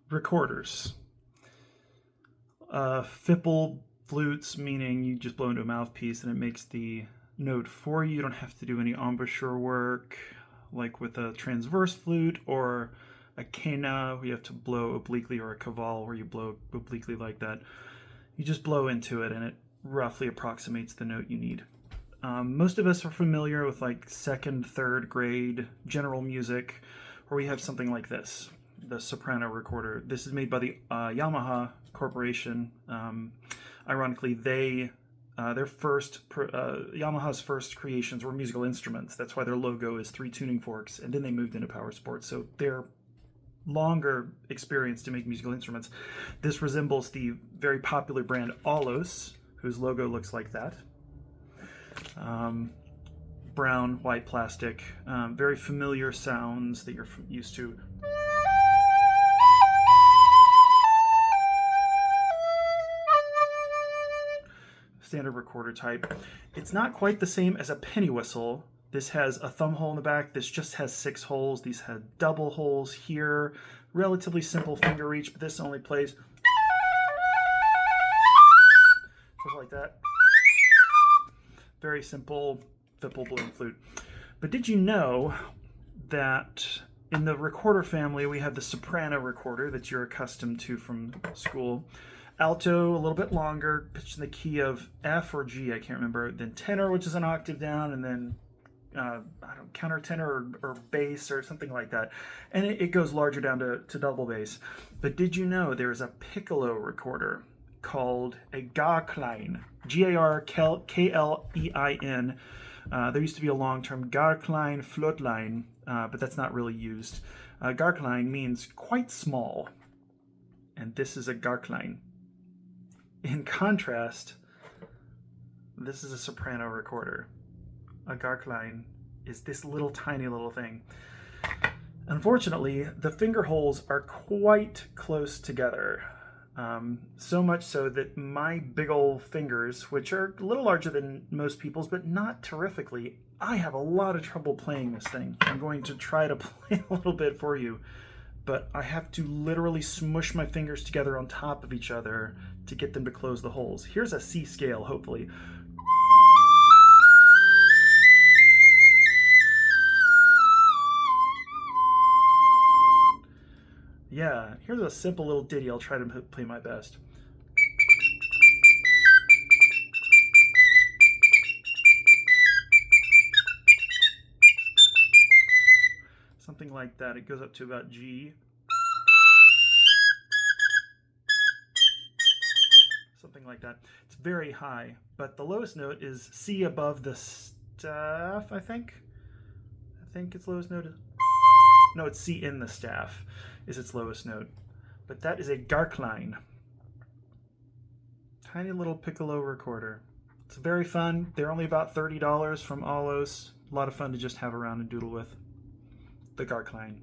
recorders. Fipple flutes, meaning you just blow into a mouthpiece and it makes the note for you. You don't have to do any embouchure work like with a transverse flute or a quena where you have to blow obliquely, or a cavale where you blow obliquely like that. You just blow into it and it roughly approximates the note you need. Most of us are familiar with like second, third grade general music, where we have something like this, the soprano recorder. This is made by the Yamaha Corporation. Ironically, Yamaha's first creations were musical instruments. That's why their logo is 3 tuning forks, and then they moved into power sports. So they're longer experience to make musical instruments. This resembles the very popular brand Alos, whose logo looks like that. Brown, white plastic, very familiar sounds that you're used to. Standard recorder type. It's not quite the same as a penny whistle. This has a thumb hole in the back. This just has 6 holes. These had double holes here. Relatively simple finger reach, but this only plays just like that. Very simple fipple blowing flute. But did you know that in the recorder family we have the soprano recorder that you're accustomed to from school? Alto, a little bit longer, pitched in the key of F or G, I can't remember. Then tenor, which is an octave down, and then countertenor or bass or something like that. And it goes larger down to double bass. But did you know there is a piccolo recorder called a GARKLEIN, GARKLEIN. There used to be a long-term GARKLEIN Flötlein, but that's not really used. GARKLEIN means quite small, and this is a GARKLEIN. In contrast, this is a soprano recorder. A GARKLEIN is this little tiny little thing. Unfortunately, the finger holes are quite close together. So much so that my big old fingers, which are a little larger than most people's, but not terrifically, I have a lot of trouble playing this thing. I'm going to try to play a little bit for you, but I have to literally smush my fingers together on top of each other to get them to close the holes. Here's a C scale, hopefully. Yeah, here's a simple little ditty. I'll try to play my best. Something like that. It goes up to about G. Something like that. It's very high, but the lowest note is C above the staff, I think. I think its lowest note is... No, it's C in the staff is its lowest note. But that is a GARKLEIN. Tiny little piccolo recorder. It's very fun. They're only about $30 from Alos. A lot of fun to just have around and doodle with. The GARKLEIN.